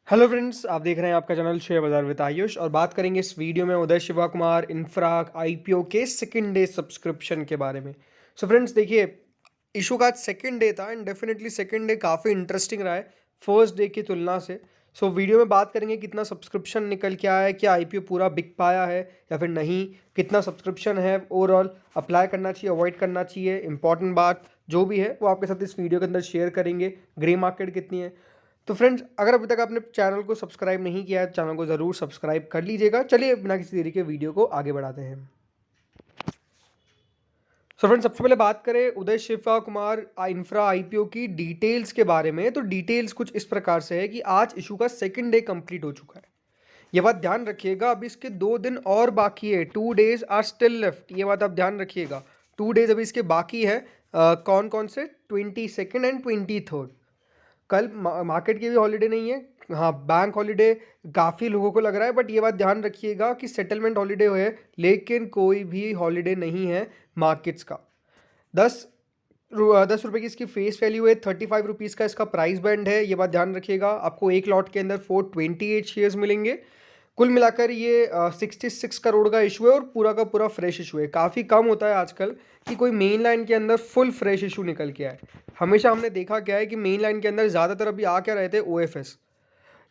Hello friends, आप देख रहे हैं आपका चैनल शेयर बाजार विद आयुष और बात करेंगे इस वीडियो में उदय शिवा कुमार इंफ्रा आईपीओ के सेकंड डे सब्सक्रिप्शन के बारे में। सो फ्रेंड्स देखिए, इशू का आज सेकंड डे था एंड डेफिनेटली सेकंड डे काफ़ी इंटरेस्टिंग रहा है फर्स्ट डे की तुलना से। सो वीडियो में बात करेंगे कितना सब्सक्रिप्शन निकल के आया है, क्या आईपीओ पूरा बिक पाया है या फिर नहीं, कितना सब्सक्रिप्शन है, ओवरऑल अप्लाई करना चाहिए, अवॉइड करना चाहिए, इंपॉर्टेंट बात जो भी है वो आपके साथ इस वीडियो के अंदर शेयर करेंगे। ग्रे मार्केट कितनी है। तो फ्रेंड्स, अगर अभी तक आपने चैनल को सब्सक्राइब नहीं किया है, चैनल को ज़रूर सब्सक्राइब कर लीजिएगा। चलिए बिना किसी देरी के वीडियो को आगे बढ़ाते हैं। सो फ्रेंड्स, सबसे पहले बात करें उदय शिवा कुमार इंफ्रा आईपीओ की डिटेल्स के बारे में। तो डिटेल्स कुछ इस प्रकार से है कि आज इशू का सेकंड डे कंप्लीट हो चुका है। ये बात ध्यान रखिएगा, अभी इसके 2 दिन और बाकी है। 2 days आर स्टिल लेफ्ट, ये बात आप ध्यान रखिएगा। 2 days अभी इसके बाकी है। कौन कौन से? 22 एंड 23। कल मार्केट की भी हॉलीडे नहीं है। हाँ, बैंक हॉलीडे काफ़ी लोगों को लग रहा है, बट ये बात ध्यान रखिएगा कि सेटलमेंट हॉलीडे है, लेकिन कोई भी हॉलीडे नहीं है मार्केट्स का। 10 रुपये की इसकी फेस वैल्यू है, 35 रुपीज़ का इसका प्राइस बैंड है। ये बात ध्यान रखिएगा। आपको एक लॉट के अंदर 428 शेयर्स मिलेंगे। कुल मिलाकर ये 66 करोड़ का इशू है और पूरा का पूरा फ्रेश इशू है। काफ़ी कम होता है आजकल कि कोई मेन लाइन के अंदर फुल फ्रेश इशू निकल के आए। हमेशा हमने देखा क्या है कि मेन लाइन के अंदर ज़्यादातर अभी आ क्या रहे थे, ओएफएस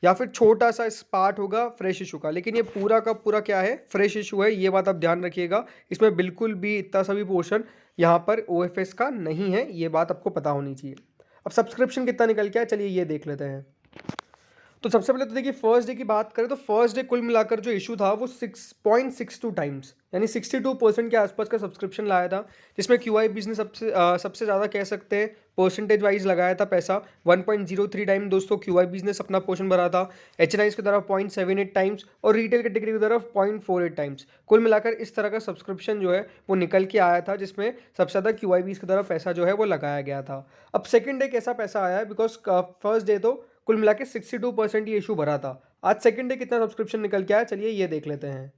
या फिर छोटा सा पार्ट होगा फ्रेश इशू का, लेकिन ये पूरा का पूरा क्या है, फ्रेश इशू है। ये बात आप ध्यान रखिएगा। इसमें बिल्कुल भी इतना सा भी पोर्शन यहाँ पर ओएफएस का नहीं है, ये बात आपको पता होनी चाहिए। अब सब्सक्रिप्शन कितना निकल के आया, चलिए ये देख लेते हैं। तो सबसे पहले तो देखिए, फर्स्ट डे की बात करें तो फर्स्ट डे कुल मिलाकर जो इशू था वो 6.62 टाइम्स यानी 62% के आसपास का सब्सक्रिप्शन लाया था, जिसमें क्यूआईबीज ने सबसे ज़्यादा कह सकते हैं परसेंटेज वाइज लगाया था पैसा। 1.03 टाइम दोस्तों क्यूआईबीज ने अपना पोर्शन भरा था। एचएनआईज की तरफ 0.78 टाइम्स और रिटेल कैटेगरी की तरफ 0.48 टाइम्स। कुल मिलाकर इस तरह का सब्सक्रिप्शन जो है वो निकल के आया था, जिसमें सबसे ज़्यादा क्यूआईबीज की तरफ पैसा जो है वो लगाया गया था। अब सेकेंड डे कैसा पैसा आया है, बिकॉज फर्स्ट डे तो कुल मिला के 62% ये इशू भरा था। आज सेकंड डे कितना सब्सक्रिप्शन निकल के आया, चलिए ये देख लेते हैं।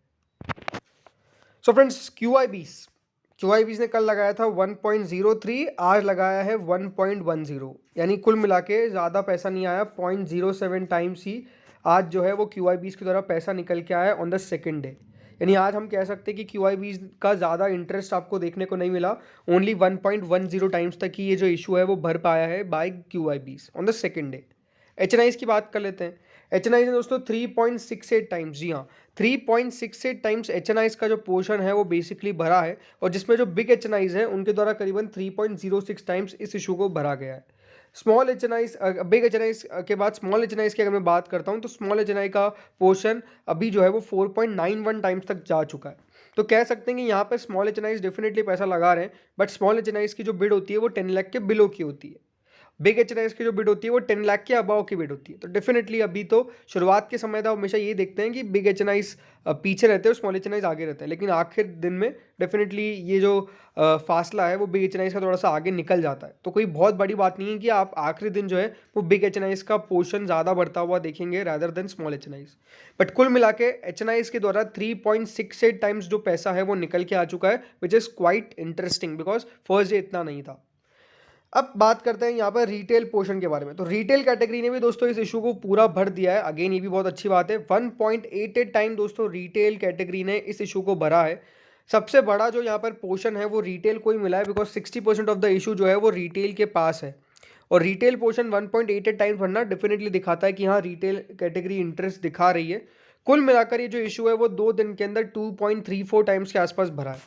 सो फ्रेंड्स, क्यूआईबीज ने कल लगाया था 1.03, आज लगाया है 1.10, यानी कुल मिला के ज़्यादा पैसा नहीं आया, 0.07 टाइम्स ही आज जो है वो क्यूआईबीज की तरफ पैसा निकल के आया ऑन द सेकेंड डे। यानी आज हम कह सकते हैं कि क्यूआईबीज का ज़्यादा इंटरेस्ट आपको देखने को नहीं मिला। ओनली 1.10 टाइम्स तक ही ये जो इशू है वो भर पाया है by QIBs on the second day. HNIs की बात कर लेते हैं। एचएनआईज ने दोस्तों 3.68 टाइम्स, जी हाँ 3.68 टाइम्स एचएनआईज का जो पोर्शन है वो बेसिकली भरा है, और जिसमें जो बिग एचएनआईज है उनके द्वारा करीबन 3.06 टाइम्स इस इशू को भरा गया है। स्मॉल एचएनआईज, बिग एचएनआईज के बाद स्मॉल एचएनआईज की अगर मैं बात करता हूँ तो स्मॉल एचएनआई का पोर्शन अभी जो है वो 4.91 टाइम्स तक जा चुका है। तो कह सकते हैं कि यहाँ पर स्मॉल एचएनआईज डेफिनेटली पैसा लगा रहे हैं, बट स्मॉल एचएनआईज की जो बिड होती है वो 10 लाख के बिलो की होती है। बिग एचएनआईज की जो बिड होती है वो 10 लाख के अबाव की बिड होती है। तो डेफिनेटली अभी तो शुरुआत के समय था, हमेशा ये देखते हैं कि बिग एचएनआईज पीछे रहते हैं और स्मॉल एचएनआईज आगे रहते हैं, लेकिन आखिर दिन में डेफिनेटली ये जो फासला है वो बिग एचएनआईज का थोड़ा सा आगे निकल जाता है। तो कोई बहुत बड़ी बात नहीं है कि आप आखिरी दिन जो है वो बिग एचएनआईज का पोर्शन ज़्यादा बढ़ता हुआ देखेंगे रादर देन स्मॉल एचएनआईज। बट कुल मिला के एचएनआईज के द्वारा 3.68 टाइम्स जो पैसा है वो निकल के आ चुका है, which is quite interesting because first day इतना नहीं था। अब बात करते हैं यहाँ पर रिटेल पोर्शन के बारे में। तो रिटेल कैटेगरी ने भी दोस्तों इस इशू को पूरा भर दिया है। अगेन ये भी बहुत अच्छी बात है, 1.88 टाइम दोस्तों रिटेल कैटेगरी ने इस इशू को भरा है। सबसे बड़ा जो यहाँ पर पोर्शन है वो रिटेल को ही मिला है, बिकॉज 60% ऑफ द इशू जो है वो रिटेल के पास है। और रिटेल पोर्शन 1.88 टाइम्स भरना डेफिनेटली दिखाता है कि हाँ रिटेल कैटेगरी इंटरेस्ट दिखा रही है। कुल मिलाकर ये जो इशू है वो 2 दिन के अंदर 2.34 टाइम्स के आसपास भरा है।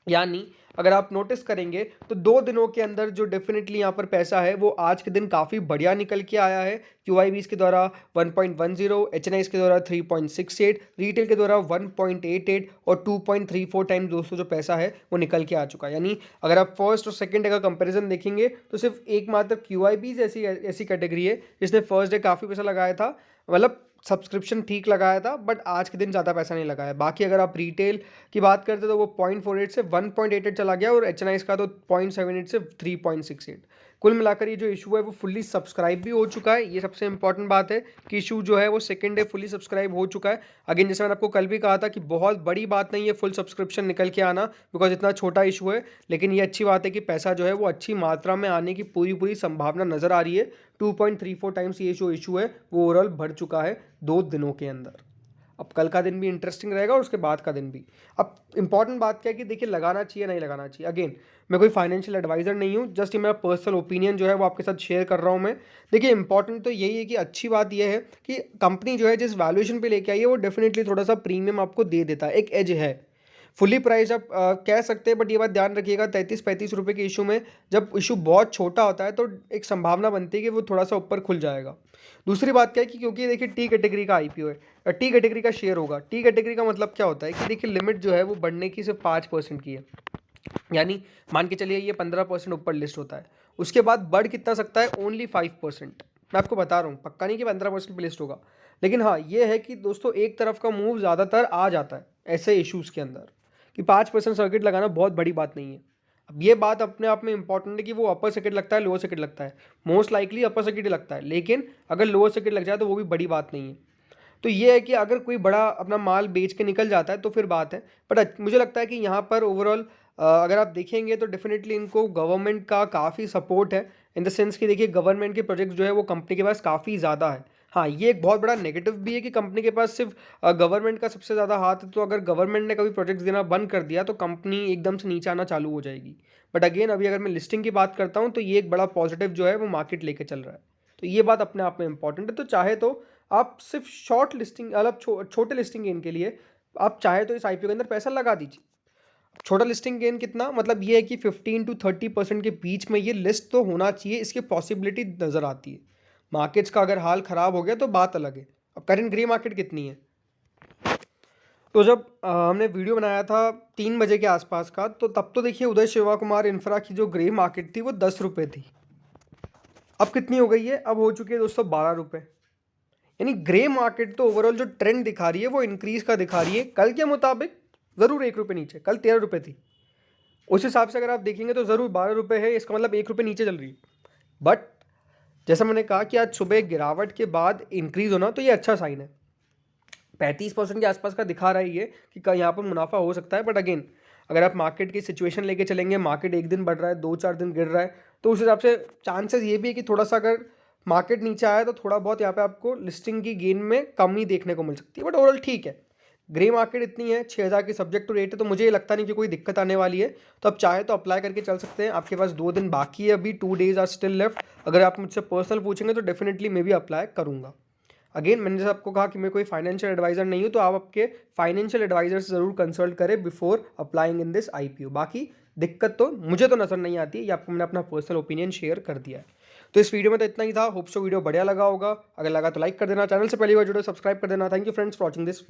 यानी अगर आप नोटिस करेंगे तो 2 दिनों के अंदर जो डेफिनेटली यहाँ पर पैसा है वो आज के दिन काफ़ी बढ़िया निकल के आया है। क्यूआईबीज के द्वारा 1.10, एचएनआईज के द्वारा 3.68, रिटेल के द्वारा 1.88 और 2.34 टाइम दोस्तों जो पैसा है वो निकल के आ चुका है। यानी अगर आप फर्स्ट और सेकंड डे का कंपैरिजन देखेंगे तो सिर्फ एकमात्र क्यूआईबीज ऐसी कैटेगरी है जिसने फर्स्ट डे काफ़ी पैसा लगाया था, मतलब सब्सक्रिप्शन ठीक लगाया था, बट आज के दिन ज़्यादा पैसा नहीं लगाया। बाकी अगर आप रिटेल की बात करते तो वो 0.48 से 1.88 चला गया, और एचएनआईज का तो 0.78 से 3.68। कुल मिलाकर ये जो इशू है वो फुल्ली सब्सक्राइब भी हो चुका है। ये सबसे इंपॉर्टेंट बात है कि इशू जो है वो सेकंड डे फुल्ली सब्सक्राइब हो चुका है। अगेन जैसे मैंने आपको कल भी कहा था कि बहुत बड़ी बात नहीं है फुल सब्सक्रिप्शन निकल के आना, बिकॉज इतना छोटा इशू है, लेकिन ये अच्छी बात है कि पैसा जो है वो अच्छी मात्रा में आने की पूरी संभावना नज़र आ रही है। 2.34 टाइम्स ये जो इशू है वो ओवरऑल बढ़ चुका है 2 दिनों के अंदर। अब कल का दिन भी इंटरेस्टिंग रहेगा और उसके बाद का दिन भी। अब इंपॉर्टेंट बात क्या है कि देखिए लगाना चाहिए नहीं लगाना चाहिए। अगेन मैं कोई फाइनेंशियल एडवाइज़र नहीं हूँ, जस्ट ये मेरा पर्सनल ओपिनियन जो है वो आपके साथ शेयर कर रहा हूँ मैं। देखिए इंपॉर्टेंट तो यही है कि अच्छी बात यह है कि कंपनी जो है जिस वैल्यूएशन पे लेके आई है वो डेफिनेटली थोड़ा सा प्रीमियम आपको दे देता है, एक एज है। फुली प्राइस आप कह सकते हैं, बट ये बात ध्यान रखिएगा 33-35 रुपये के इशू में जब इशू बहुत छोटा होता है तो एक संभावना बनती है कि वो थोड़ा सा ऊपर खुल जाएगा। दूसरी बात क्या है कि क्योंकि देखिए टी कैटेगरी का आईपीओ है, टी कैटेगरी का शेयर होगा। टी कैटेगरी का मतलब क्या होता है कि देखिए लिमिट जो है वो बढ़ने की सिर्फ 5% की है, यानी मान के चलिए ये 15% ऊपर लिस्ट होता है, उसके बाद बढ़ कितना सकता है, ओनली 5%। मैं आपको बता रहा हूँ, पक्का नहीं कि 15% पे लिस्ट होगा, लेकिन हाँ ये है कि दोस्तों एक तरफ का मूव ज़्यादातर आ जाता है ऐसे इश्यूज़ के अंदर, कि 5% सर्किट लगाना बहुत बड़ी बात नहीं है। अब ये बात अपने आप में इंपॉर्टेंट है कि वो अपर सर्किट लगता है लोअर सर्किट लगता है, मोस्ट लाइकली अपर सर्किट ही लगता है, लेकिन अगर लोअर सर्किट लग जाए तो वो भी बड़ी बात नहीं है। तो ये है कि अगर कोई बड़ा अपना माल बेच के निकल जाता है तो फिर बात है, बट मुझे लगता है कि यहाँ पर ओवरऑल अगर आप देखेंगे तो डेफिनेटली इनको गवर्नमेंट का काफ़ी सपोर्ट है, इन द सेंस कि देखिए गवर्नमेंट के प्रोजेक्ट्स जो है वो कंपनी के पास काफ़ी ज़्यादा है। हाँ ये एक बहुत बड़ा नेगेटिव भी है कि कंपनी के पास सिर्फ गवर्नमेंट का सबसे ज़्यादा हाथ है, तो अगर गवर्नमेंट ने कभी प्रोजेक्ट्स देना बंद कर दिया तो कंपनी एकदम से नीचे आना चालू हो जाएगी। बट अगेन अभी अगर मैं लिस्टिंग की बात करता हूँ तो ये एक बड़ा पॉजिटिव जो है वो मार्केट लेके चल रहा है, तो ये बात अपने आप में इंपॉर्टेंट है। तो चाहे तो आप सिर्फ शॉर्ट लिस्टिंग मतलब छोटे लिस्टिंग गेन के लिए आप चाहे तो इस आईपीओ के अंदर पैसा लगा दीजिए। छोटा लिस्टिंग गेन कितना, मतलब ये है कि 15 to 30% के बीच में ये लिस्ट तो होना चाहिए, इसकी पॉसिबिलिटी नज़र आती है। मार्केट्स का अगर हाल ख़राब हो गया तो बात अलग है। अब करंट ग्रे मार्केट कितनी है, तो जब हमने वीडियो बनाया था 3 बजे के आसपास का, तो तब तो देखिए उदय शिवा कुमार इंफ्रा की जो ग्रे मार्केट थी वो 10 रुपये थी। अब कितनी हो गई है, अब हो चुकी है दोस्तों 12 रुपये। यानी ग्रे मार्केट तो ओवरऑल जो ट्रेंड दिखा रही है वो इंक्रीज का दिखा रही है। कल के मुताबिक ज़रूर 1 रुपये नीचे, कल 13 रुपये थी, उस हिसाब से अगर आप देखेंगे तो ज़रूर 12 रुपये है, इसका मतलब 1 रुपये नीचे चल रही है। बट जैसा मैंने कहा कि आज सुबह गिरावट के बाद इंक्रीज होना तो ये अच्छा साइन है। 35% के आसपास का दिखा रहा है ये कि यहाँ पर मुनाफा हो सकता है। बट अगेन अगर आप मार्केट की सिचुएशन लेके चलेंगे, मार्केट एक दिन बढ़ रहा है 2-4 दिन गिर रहा है, तो उस हिसाब से चांसेस ये भी है कि थोड़ा सा अगर मार्केट नीचे आया तो थोड़ा बहुत यहाँ पे आपको लिस्टिंग की गेन में कमी देखने को मिल सकती है। बट ओवरऑल ठीक है, ग्रे मार्केट इतनी है 6000 की सब्जेक्ट टू रेट है, तो मुझे ये लगता नहीं कि कोई दिक्कत आने वाली है। तो आप चाहे तो अप्लाई करके चल सकते हैं, आपके पास 2 दिन बाकी है, अभी 2 days आर स्टिल लेफ्ट। अगर आप मुझसे पर्सनल पूछेंगे तो डेफिनेटली मैं भी अप्लाई करूँगा। अगेन मैंने जैसे आपको कहा कि मैं कोई फाइनेंशियल एडवाइज़र नहीं हूँ, तो आप आपके फाइनेंशियल एडवाइज़र से ज़रूर कंसल्ट करें before applying in this IPO. बाकी दिक्कत तो मुझे तो नज़र नहीं आती है, ये आपको मैंने अपना पर्सनल ओपिनियन शेयर कर दिया है। तो इस वीडियो में तो इतना ही था, होप सो वीडियो बढ़िया लगा होगा। अगर लगा तो लाइक कर देना, चैनल से पहली बार जुड़े सब्सक्राइब कर देना। Thank you friends for watching this.